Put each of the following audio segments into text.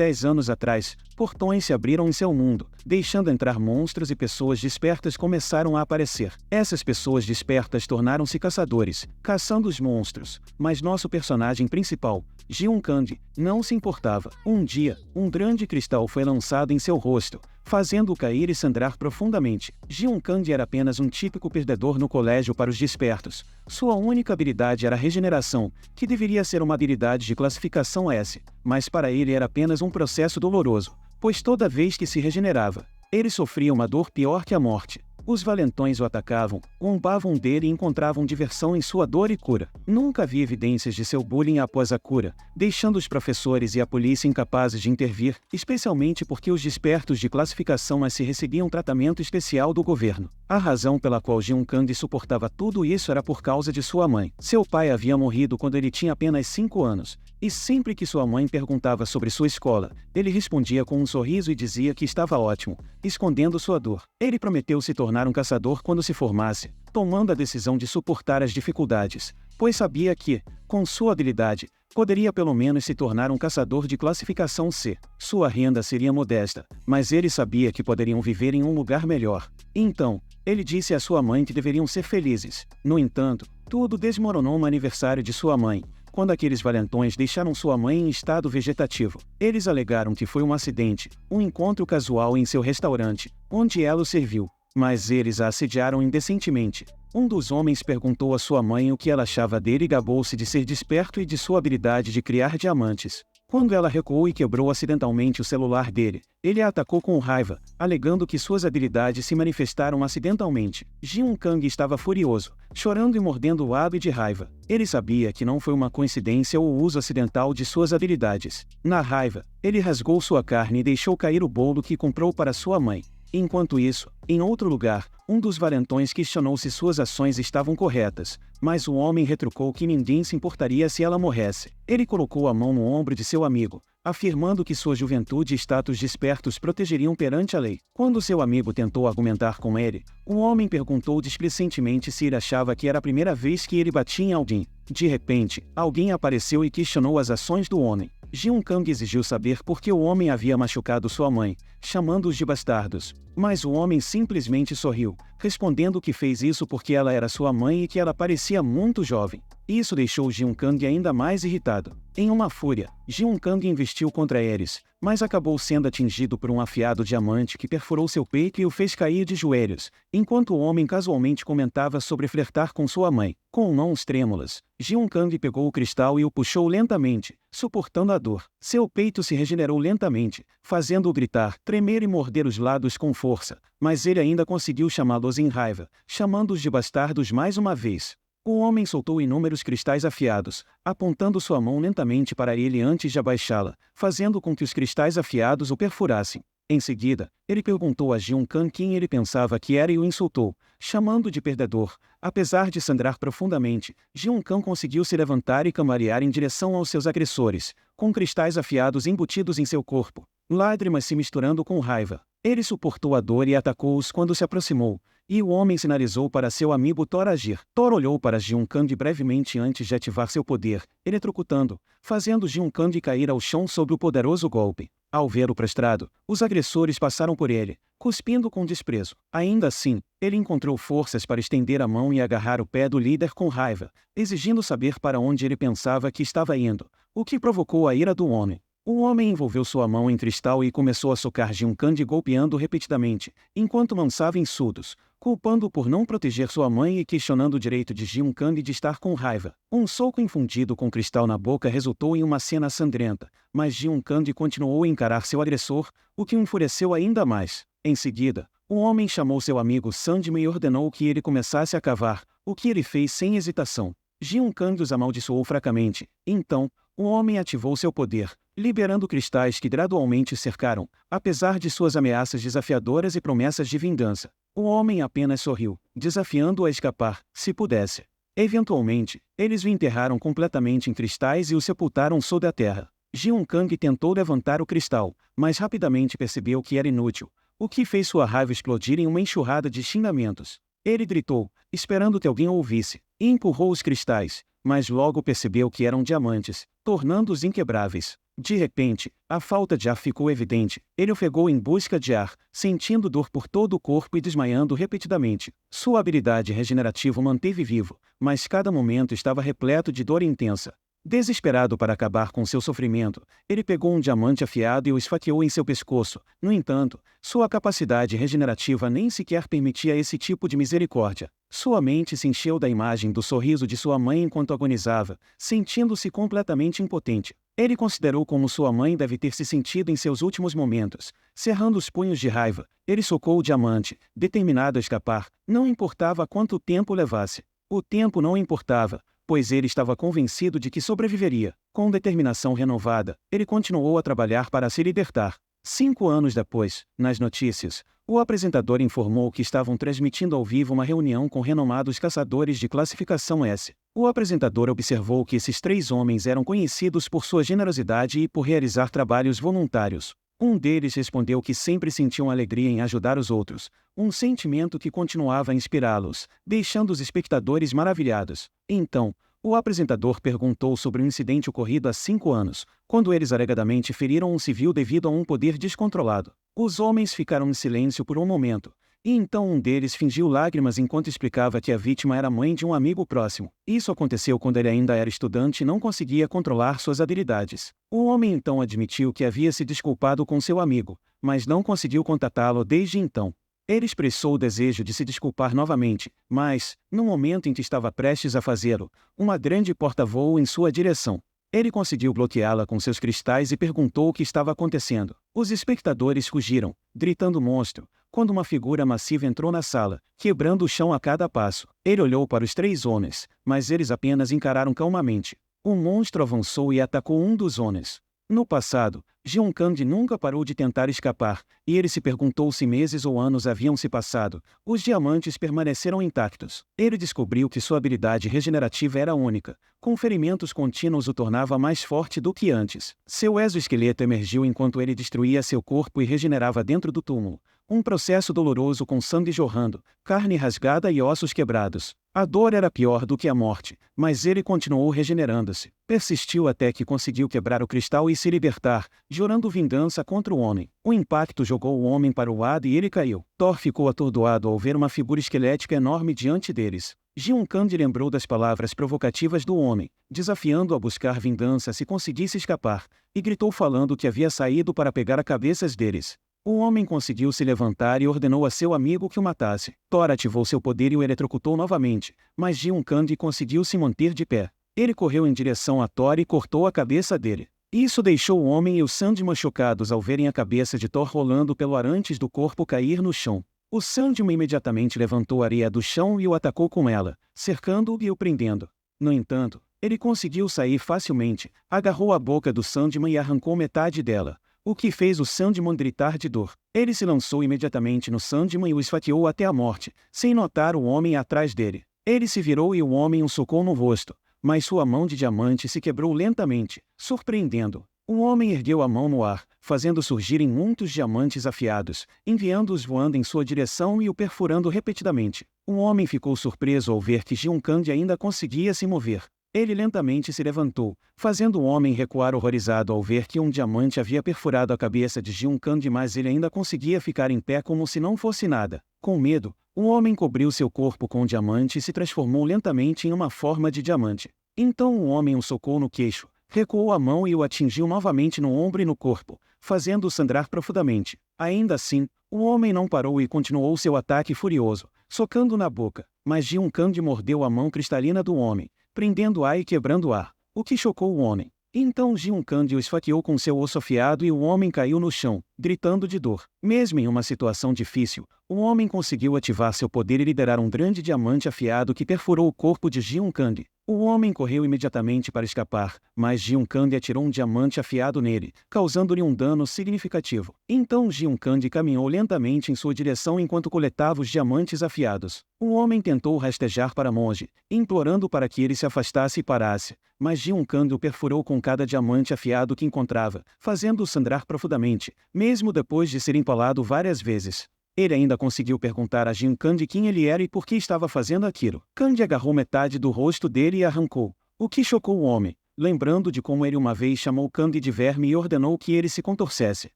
10 anos atrás, portões se abriram em seu mundo, deixando entrar monstros e pessoas despertas começaram a aparecer. Essas pessoas despertas tornaram-se caçadores, caçando os monstros, mas nosso personagem principal, Ji-hoon Kang, não se importava. Um dia, um grande cristal foi lançado em seu rosto, fazendo-o cair e sangrar profundamente. Ji-hoon Kang era apenas um típico perdedor no colégio para os despertos. Sua única habilidade era a regeneração, que deveria ser uma habilidade de classificação S, mas para ele era apenas um processo doloroso, pois toda vez que se regenerava, ele sofria uma dor pior que a morte. Os valentões o atacavam, zombavam dele e encontravam diversão em sua dor e cura. Nunca havia evidências de seu bullying após a cura, deixando os professores e a polícia incapazes de intervir, especialmente porque os despertos de classificação S recebiam tratamento especial do governo. A razão pela qual Ji-hoon Kang suportava tudo isso era por causa de sua mãe. Seu pai havia morrido quando ele tinha apenas 5 anos, e sempre que sua mãe perguntava sobre sua escola, ele respondia com um sorriso e dizia que estava ótimo, escondendo sua dor. Ele prometeu se tornar um caçador quando se formasse, tomando a decisão de suportar as dificuldades, pois sabia que, com sua habilidade, poderia pelo menos se tornar um caçador de classificação C. Sua renda seria modesta, mas ele sabia que poderiam viver em um lugar melhor. Então, ele disse à sua mãe que deveriam ser felizes. No entanto, tudo desmoronou no aniversário de sua mãe, quando aqueles valentões deixaram sua mãe em estado vegetativo. Eles alegaram que foi um acidente, um encontro casual em seu restaurante, onde ela o serviu, mas eles a assediaram indecentemente. Um dos homens perguntou à sua mãe o que ela achava dele e gabou-se de ser desperto e de sua habilidade de criar diamantes. Quando ela recuou e quebrou acidentalmente o celular dele, ele a atacou com raiva, alegando que suas habilidades se manifestaram acidentalmente. Ji-hoon Kang estava furioso, chorando e mordendo o lábio de raiva. Ele sabia que não foi uma coincidência ou o uso acidental de suas habilidades. Na raiva, ele rasgou sua carne e deixou cair o bolo que comprou para sua mãe. Enquanto isso, em outro lugar, um dos valentões questionou se suas ações estavam corretas, mas o homem retrucou que ninguém se importaria se ela morresse. Ele colocou a mão no ombro de seu amigo, afirmando que sua juventude e status despertos protegeriam perante a lei. Quando seu amigo tentou argumentar com ele, o homem perguntou displicentemente se ele achava que era a primeira vez que ele batia em alguém. De repente, alguém apareceu e questionou as ações do homem. Ji-hoon Kang exigiu saber por que o homem havia machucado sua mãe, chamando-os de bastardos. Mas o homem simplesmente sorriu, respondendo que fez isso porque ela era sua mãe e que ela parecia muito jovem. Isso deixou Ji-hoon Kang ainda mais irritado. Em uma fúria, Ji-hoon Kang investiu contra Ares, mas acabou sendo atingido por um afiado diamante que perfurou seu peito e o fez cair de joelhos, enquanto o homem casualmente comentava sobre flertar com sua mãe. Com mãos trêmulas, Ji-hoon Kang pegou o cristal e o puxou lentamente, suportando a dor. Seu peito se regenerou lentamente, fazendo-o gritar, tremer e morder os lados com força, mas ele ainda conseguiu chamá-los em raiva, chamando-os de bastardos mais uma vez. O homem soltou inúmeros cristais afiados, apontando sua mão lentamente para ele antes de abaixá-la, fazendo com que os cristais afiados o perfurassem. Em seguida, ele perguntou a Ji-hoon Kang quem ele pensava que era e o insultou, chamando de perdedor. Apesar de sangrar profundamente, Ji-hoon Kang conseguiu se levantar e cambalear em direção aos seus agressores, com cristais afiados embutidos em seu corpo, lágrimas se misturando com raiva. Ele suportou a dor e atacou-os quando se aproximou, e o homem sinalizou para seu amigo Thor agir. Thor olhou para Ji-hoon Kang brevemente antes de ativar seu poder, eletrocutando, fazendo Ji-hoon Kang cair ao chão sob o poderoso golpe. Ao ver-o prostrado, os agressores passaram por ele, cuspindo com desprezo. Ainda assim, ele encontrou forças para estender a mão e agarrar o pé do líder com raiva, exigindo saber para onde ele pensava que estava indo, o que provocou a ira do homem. O homem envolveu sua mão em cristal e começou a socar Ji-hoon Kang golpeando repetidamente, enquanto lançava insultos, culpando-o por não proteger sua mãe e questionando o direito de Ji-hoon Kang de estar com raiva. Um soco infundido com cristal na boca resultou em uma cena sangrenta, mas Ji-hoon Kang continuou a encarar seu agressor, o que o enfureceu ainda mais. Em seguida, o homem chamou seu amigo Sandman e ordenou que ele começasse a cavar, o que ele fez sem hesitação. Ji-hoon Kang os amaldiçoou fracamente. Então, o homem ativou seu poder, liberando cristais que gradualmente cercaram, apesar de suas ameaças desafiadoras e promessas de vingança. O homem apenas sorriu, desafiando-o a escapar, se pudesse. Eventualmente, eles o enterraram completamente em cristais e o sepultaram sob a terra. Ji-hoon Kang tentou levantar o cristal, mas rapidamente percebeu que era inútil, o que fez sua raiva explodir em uma enxurrada de xingamentos. Ele gritou, esperando que alguém o ouvisse, e empurrou os cristais, mas logo percebeu que eram diamantes, tornando-os inquebráveis. De repente, a falta de ar ficou evidente. Ele ofegou em busca de ar, sentindo dor por todo o corpo e desmaiando repetidamente. Sua habilidade regenerativa o manteve vivo, mas cada momento estava repleto de dor intensa. Desesperado para acabar com seu sofrimento, ele pegou um diamante afiado e o esfaqueou em seu pescoço. No entanto, sua capacidade regenerativa nem sequer permitia esse tipo de misericórdia. Sua mente se encheu da imagem do sorriso de sua mãe enquanto agonizava, sentindo-se completamente impotente. Ele considerou como sua mãe deve ter se sentido em seus últimos momentos. Cerrando os punhos de raiva, ele socou o diamante, determinado a escapar, não importava quanto tempo levasse. O tempo não importava, pois ele estava convencido de que sobreviveria. Com determinação renovada, ele continuou a trabalhar para se libertar. 5 anos depois, nas notícias, o apresentador informou que estavam transmitindo ao vivo uma reunião com renomados caçadores de classificação S. O apresentador observou que esses 3 homens eram conhecidos por sua generosidade e por realizar trabalhos voluntários. Um deles respondeu que sempre sentiam alegria em ajudar os outros, um sentimento que continuava a inspirá-los, deixando os espectadores maravilhados. Então, o apresentador perguntou sobre um incidente ocorrido há 5 anos, quando eles alegadamente feriram um civil devido a um poder descontrolado. Os homens ficaram em silêncio por um momento, e então um deles fingiu lágrimas enquanto explicava que a vítima era mãe de um amigo próximo. Isso aconteceu quando ele ainda era estudante e não conseguia controlar suas habilidades. O homem então admitiu que havia se desculpado com seu amigo, mas não conseguiu contatá-lo desde então. Ele expressou o desejo de se desculpar novamente, mas, no momento em que estava prestes a fazê-lo, uma grande porta voou em sua direção. Ele conseguiu bloqueá-la com seus cristais e perguntou o que estava acontecendo. Os espectadores fugiram, gritando monstro, quando uma figura massiva entrou na sala, quebrando o chão a cada passo. Ele olhou para os 3 homens, mas eles apenas encararam calmamente. O monstro avançou e atacou um dos homens. No passado, Jeon Kandi nunca parou de tentar escapar, e ele se perguntou se meses ou anos haviam se passado. Os diamantes permaneceram intactos. Ele descobriu que sua habilidade regenerativa era única. Com ferimentos contínuos o tornava mais forte do que antes. Seu exoesqueleto emergiu enquanto ele destruía seu corpo e regenerava dentro do túmulo. Um processo doloroso com sangue jorrando, carne rasgada e ossos quebrados. A dor era pior do que a morte, mas ele continuou regenerando-se. Persistiu até que conseguiu quebrar o cristal e se libertar, jurando vingança contra o homem. O impacto jogou o homem para o lado e ele caiu. Thor ficou atordoado ao ver uma figura esquelética enorme diante deles. Jeon Kandi lembrou das palavras provocativas do homem, desafiando-o a buscar vingança se conseguisse escapar, e gritou falando que havia saído para pegar as cabeças deles. O homem conseguiu se levantar e ordenou a seu amigo que o matasse. Thor ativou seu poder e o eletrocutou novamente, mas Jeon Kandi conseguiu se manter de pé. Ele correu em direção a Thor e cortou a cabeça dele. Isso deixou o homem e o Sandman chocados ao verem a cabeça de Thor rolando pelo ar antes do corpo cair no chão. O Sandman imediatamente levantou a areia do chão e o atacou com ela, cercando-o e o prendendo. No entanto, ele conseguiu sair facilmente, agarrou a boca do Sandman e arrancou metade dela, o que fez o Sandman gritar de dor. Ele se lançou imediatamente no Sandman e o esfaqueou até a morte, sem notar o homem atrás dele. Ele se virou e o homem o socou no rosto, mas sua mão de diamante se quebrou lentamente, surpreendendo. O homem ergueu a mão no ar, fazendo surgirem muitos diamantes afiados, enviando-os voando em sua direção e o perfurando repetidamente. O homem ficou surpreso ao ver que Jeon Kandi ainda conseguia se mover. Ele lentamente se levantou, fazendo o homem recuar horrorizado ao ver que um diamante havia perfurado a cabeça de Jeon Kandi, mas ele ainda conseguia ficar em pé como se não fosse nada. Com medo, o homem cobriu seu corpo com o diamante e se transformou lentamente em uma forma de diamante. Então o homem o socou no queixo, recuou a mão e o atingiu novamente no ombro e no corpo, fazendo-o sangrar profundamente. Ainda assim, o homem não parou e continuou seu ataque furioso, socando na boca, mas Jeon Kandi mordeu a mão cristalina do homem, prendendo-a e quebrando-a, o que chocou o homem. Então Jeon Kandi o esfaqueou com seu osso afiado e o homem caiu no chão, gritando de dor. Mesmo em uma situação difícil, o homem conseguiu ativar seu poder e liderar um grande diamante afiado que perfurou o corpo de Jeon Kandi. O homem correu imediatamente para escapar, mas Jeon Kandi atirou um diamante afiado nele, causando-lhe um dano significativo. Então Jeon Kandi caminhou lentamente em sua direção enquanto coletava os diamantes afiados. O homem tentou rastejar para monge, implorando para que ele se afastasse e parasse, mas Jeon Kandi o perfurou com cada diamante afiado que encontrava, fazendo-o sangrar profundamente, mesmo depois de ser empalado várias vezes. Ele ainda conseguiu perguntar a Jeon Kandi quem ele era e por que estava fazendo aquilo. Kandi agarrou metade do rosto dele e arrancou, o que chocou o homem, lembrando de como ele uma vez chamou Kandi de verme e ordenou que ele se contorcesse.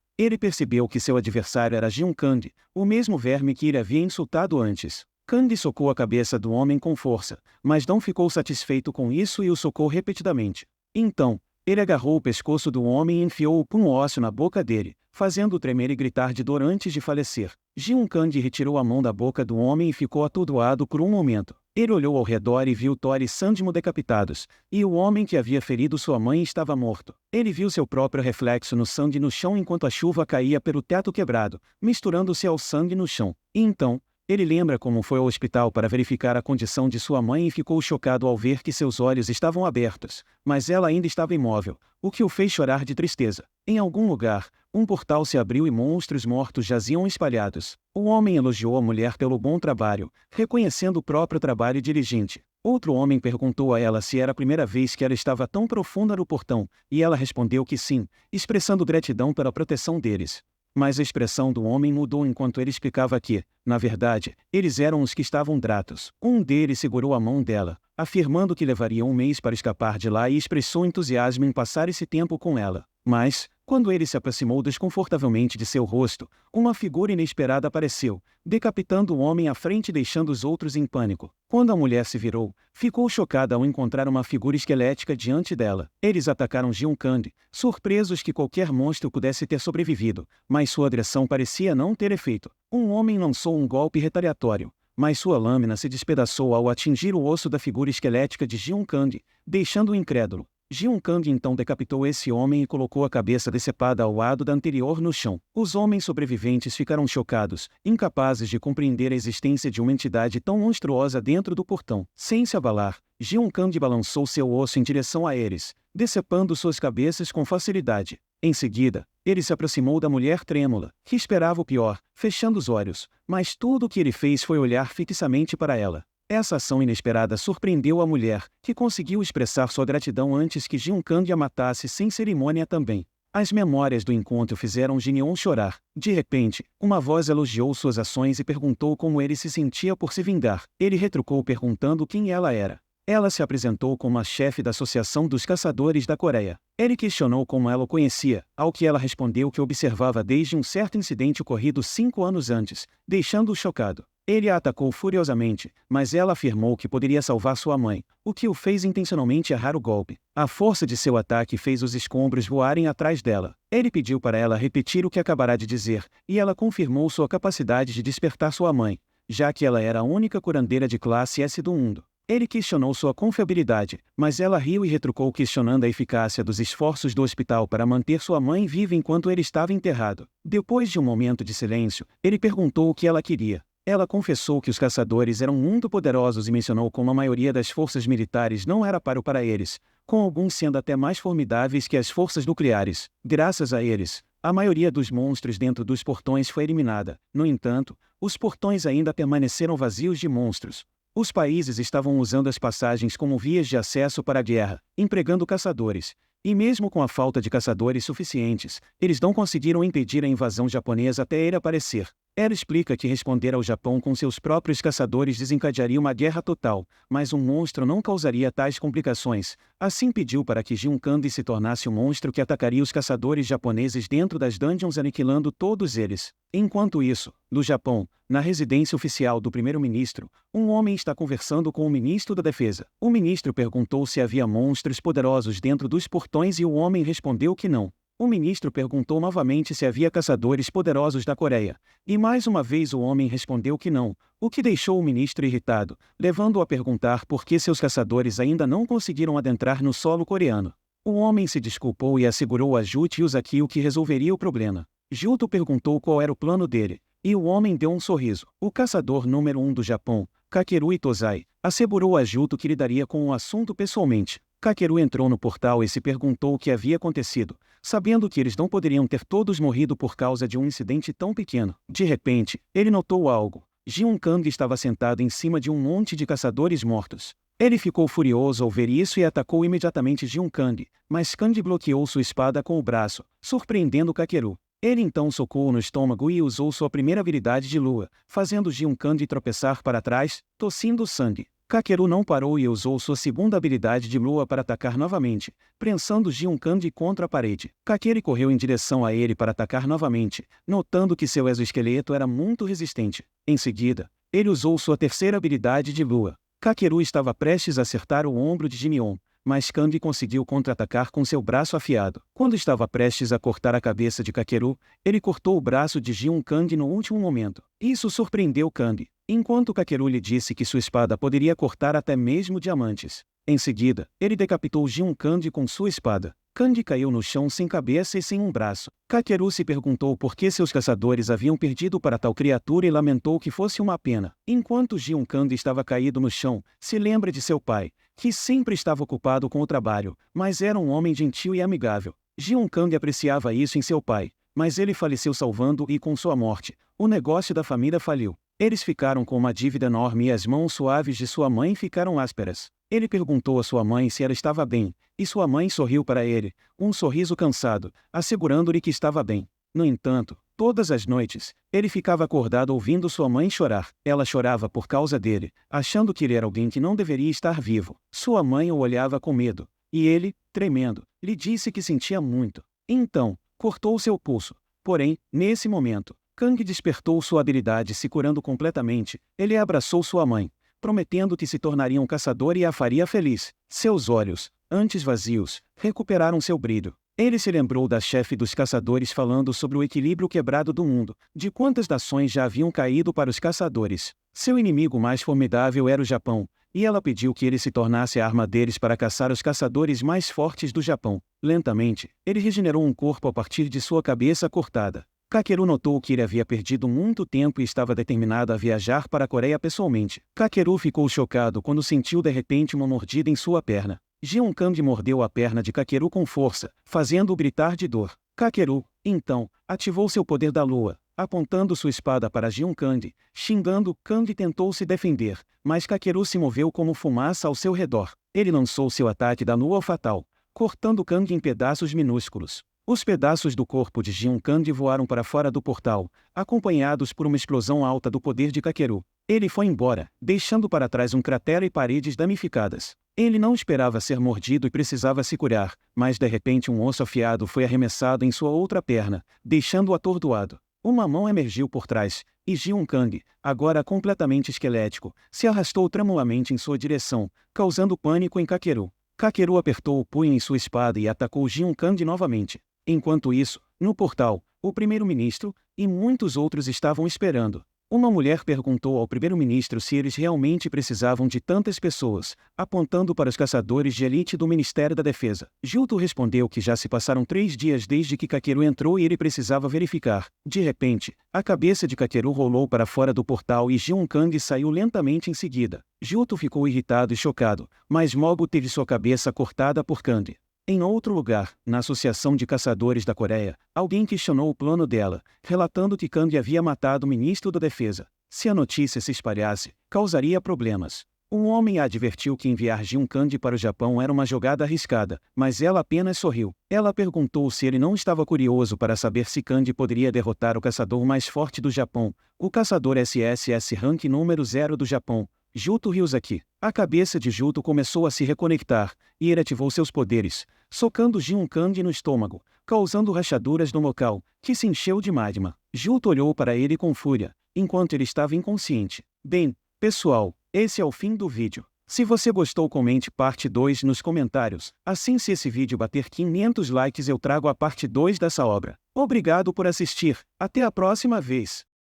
Ele percebeu que seu adversário era Jiun Kandi, o mesmo verme que ele havia insultado antes. Kandi socou a cabeça do homem com força, mas não ficou satisfeito com isso e o socou repetidamente. Então, ele agarrou o pescoço do homem e enfiou o punho ósseo na boca dele, fazendo-o tremer e gritar de dor antes de falecer. Jiun Kandi retirou a mão da boca do homem e ficou atordoado por um momento. Ele olhou ao redor e viu Thor e Sandmo decapitados, e o homem que havia ferido sua mãe estava morto. Ele viu seu próprio reflexo no sangue no chão enquanto a chuva caía pelo teto quebrado, misturando-se ao sangue no chão. E então, ele lembra como foi ao hospital para verificar a condição de sua mãe e ficou chocado ao ver que seus olhos estavam abertos, mas ela ainda estava imóvel, o que o fez chorar de tristeza. Em algum lugar, um portal se abriu e monstros mortos jaziam espalhados. O homem elogiou a mulher pelo bom trabalho, reconhecendo o próprio trabalho diligente. Outro homem perguntou a ela se era a primeira vez que ela estava tão profunda no portão, e ela respondeu que sim, expressando gratidão pela proteção deles. Mas a expressão do homem mudou enquanto ele explicava que, na verdade, eles eram os que estavam gratos. Um deles segurou a mão dela, afirmando que levaria um mês para escapar de lá e expressou entusiasmo em passar esse tempo com ela. Mas, quando ele se aproximou desconfortavelmente de seu rosto, uma figura inesperada apareceu, decapitando o homem à frente e deixando os outros em pânico. Quando a mulher se virou, ficou chocada ao encontrar uma figura esquelética diante dela. Eles atacaram Jiun Kandi, surpresos que qualquer monstro pudesse ter sobrevivido, mas sua agressão parecia não ter efeito. Um homem lançou um golpe retaliatório, mas sua lâmina se despedaçou ao atingir o osso da figura esquelética de Jiun Kandi, deixando-o incrédulo. Jiun Kandi então decapitou esse homem e colocou a cabeça decepada ao lado da anterior no chão. Os homens sobreviventes ficaram chocados, incapazes de compreender a existência de uma entidade tão monstruosa dentro do portão. Sem se abalar, Jiun Kandi balançou seu osso em direção a eles, decepando suas cabeças com facilidade. Em seguida, ele se aproximou da mulher trêmula, que esperava o pior, fechando os olhos, mas tudo o que ele fez foi olhar fixamente para ela. Essa ação inesperada surpreendeu a mulher, que conseguiu expressar sua gratidão antes que Jiun Kandi a matasse sem cerimônia também. As memórias do encontro fizeram Jineon chorar. De repente, uma voz elogiou suas ações e perguntou como ele se sentia por se vingar. Ele retrucou perguntando quem ela era. Ela se apresentou como a chefe da Associação dos Caçadores da Coreia. Ele questionou como ela o conhecia, ao que ela respondeu que observava desde um certo incidente ocorrido 5 anos antes, deixando-o chocado. Ele a atacou furiosamente, mas ela afirmou que poderia salvar sua mãe, o que o fez intencionalmente errar o golpe. A força de seu ataque fez os escombros voarem atrás dela. Ele pediu para ela repetir o que acabará de dizer, e ela confirmou sua capacidade de despertar sua mãe, já que ela era a única curandeira de classe S do mundo. Ele questionou sua confiabilidade, mas ela riu e retrucou questionando a eficácia dos esforços do hospital para manter sua mãe viva enquanto ele estava enterrado. Depois de um momento de silêncio, ele perguntou o que ela queria. Ela confessou que os caçadores eram muito poderosos e mencionou como a maioria das forças militares não era páreo para eles, com alguns sendo até mais formidáveis que as forças nucleares. Graças a eles, a maioria dos monstros dentro dos portões foi eliminada. No entanto, os portões ainda permaneceram vazios de monstros. Os países estavam usando as passagens como vias de acesso para a guerra, empregando caçadores. E mesmo com a falta de caçadores suficientes, eles não conseguiram impedir a invasão japonesa até ele aparecer. Ela explica que responder ao Japão com seus próprios caçadores desencadearia uma guerra total, mas um monstro não causaria tais complicações. Assim pediu para que Jiun Kandi se tornasse o monstro que atacaria os caçadores japoneses dentro das dungeons, aniquilando todos eles. Enquanto isso, no Japão, na residência oficial do primeiro-ministro, um homem está conversando com o ministro da Defesa. O ministro perguntou se havia monstros poderosos dentro dos portões e o homem respondeu que não. O ministro perguntou novamente se havia caçadores poderosos da Coreia, e mais uma vez o homem respondeu que não, o que deixou o ministro irritado, levando-o a perguntar por que seus caçadores ainda não conseguiram adentrar no solo coreano. O homem se desculpou e assegurou a Juto Yuzaki o que resolveria o problema. Juto perguntou qual era o plano dele, e o homem deu um sorriso. O caçador número 1 do Japão, Kakeru Itozai, assegurou a Juto que lidaria com o assunto pessoalmente. Kakeru entrou no portal e se perguntou o que havia acontecido, sabendo que eles não poderiam ter todos morrido por causa de um incidente tão pequeno. De repente, ele notou algo. Jiun Kandi estava sentado em cima de um monte de caçadores mortos. Ele ficou furioso ao ver isso e atacou imediatamente Jiun Kandi, mas Kandi bloqueou sua espada com o braço, surpreendendo Kakeru. Ele então socou-o no estômago e usou sua primeira habilidade de lua, fazendo Jiun Kandi tropeçar para trás, tossindo sangue. Kakeru não parou e usou sua segunda habilidade de lua para atacar novamente, prensando Jiunkandi contra a parede. Kakeri correu em direção a ele para atacar novamente, notando que seu exoesqueleto era muito resistente. Em seguida, ele usou sua terceira habilidade de lua. Kakeru estava prestes a acertar o ombro de Jimion, mas Kandi conseguiu contra-atacar com seu braço afiado. Quando estava prestes a cortar a cabeça de Kakeru, ele cortou o braço de Jiunkandi no último momento. Isso surpreendeu Kandi, enquanto Kakeru lhe disse que sua espada poderia cortar até mesmo diamantes. Em seguida, ele decapitou Jiunkandi com sua espada. Kandi caiu no chão sem cabeça e sem um braço. Kakeru se perguntou por que seus caçadores haviam perdido para tal criatura e lamentou que fosse uma pena. Enquanto Jiunkandi estava caído no chão, se lembra de seu pai, que sempre estava ocupado com o trabalho, mas era um homem gentil e amigável. Jiunkandi apreciava isso em seu pai, mas ele faleceu salvando e com sua morte, o negócio da família faliu. Eles ficaram com uma dívida enorme e as mãos suaves de sua mãe ficaram ásperas. Ele perguntou a sua mãe se ela estava bem, e sua mãe sorriu para ele, um sorriso cansado, assegurando-lhe que estava bem. No entanto, todas as noites, ele ficava acordado ouvindo sua mãe chorar. Ela chorava por causa dele, achando que ele era alguém que não deveria estar vivo. Sua mãe o olhava com medo, e ele, tremendo, lhe disse que sentia muito. Então, cortou seu pulso. Porém, nesse momento, Kang despertou sua habilidade se curando completamente. Ele abraçou sua mãe, prometendo que se tornaria um caçador e a faria feliz. Seus olhos, antes vazios, recuperaram seu brilho. Ele se lembrou da chefe dos caçadores falando sobre o equilíbrio quebrado do mundo, de quantas nações já haviam caído para os caçadores. Seu inimigo mais formidável era o Japão, e ela pediu que ele se tornasse a arma deles para caçar os caçadores mais fortes do Japão. Lentamente, ele regenerou um corpo a partir de sua cabeça cortada. Kakeru notou que ele havia perdido muito tempo e estava determinado a viajar para a Coreia pessoalmente. Kakeru ficou chocado quando sentiu de repente uma mordida em sua perna. Jiunkandi mordeu a perna de Kakeru com força, fazendo-o gritar de dor. Kakeru, então, ativou seu poder da lua, apontando sua espada para Jiunkandi. Xingando, Kandi tentou se defender, mas Kakeru se moveu como fumaça ao seu redor. Ele lançou seu ataque da lua fatal, cortando Kandi em pedaços minúsculos. Os pedaços do corpo de Jiunkandi voaram para fora do portal, acompanhados por uma explosão alta do poder de Kakeru. Ele foi embora, deixando para trás um cratera e paredes danificadas. Ele não esperava ser mordido e precisava se curar, mas de repente um osso afiado foi arremessado em sua outra perna, deixando-o atordoado. Uma mão emergiu por trás, e Jiunkandi, agora completamente esquelético, se arrastou tremulamente em sua direção, causando pânico em Kakeru. Kakeru apertou o punho em sua espada e atacou Jiunkandi novamente. Enquanto isso, no portal, o primeiro-ministro e muitos outros estavam esperando. Uma mulher perguntou ao primeiro-ministro se eles realmente precisavam de tantas pessoas, apontando para os caçadores de elite do Ministério da Defesa. Juto respondeu que já se passaram 3 dias desde que Kakeru entrou e ele precisava verificar. De repente, a cabeça de Kakeru rolou para fora do portal e Jiunkandi saiu lentamente em seguida. Juto ficou irritado e chocado, mas Mogo teve sua cabeça cortada por Kandi. Em outro lugar, na Associação de Caçadores da Coreia, alguém questionou o plano dela, relatando que Kandi havia matado o ministro da Defesa. Se a notícia se espalhasse, causaria problemas. Um homem a advertiu que enviar Jiunkandi para o Japão era uma jogada arriscada, mas ela apenas sorriu. Ela perguntou se ele não estava curioso para saber se Kandi poderia derrotar o caçador mais forte do Japão, o caçador SSS Rank número 0 do Japão, Juto Ryuzaki. A cabeça de Juto começou a se reconectar, e ele ativou seus poderes, socando Jiunkandi no estômago, causando rachaduras no local, que se encheu de magma. Juto olhou para ele com fúria, enquanto ele estava inconsciente. Bem, pessoal, esse é o fim do vídeo. Se você gostou, comente parte 2 nos comentários. Assim, se esse vídeo bater 500 likes eu trago a parte 2 dessa obra. Obrigado por assistir, até a próxima vez.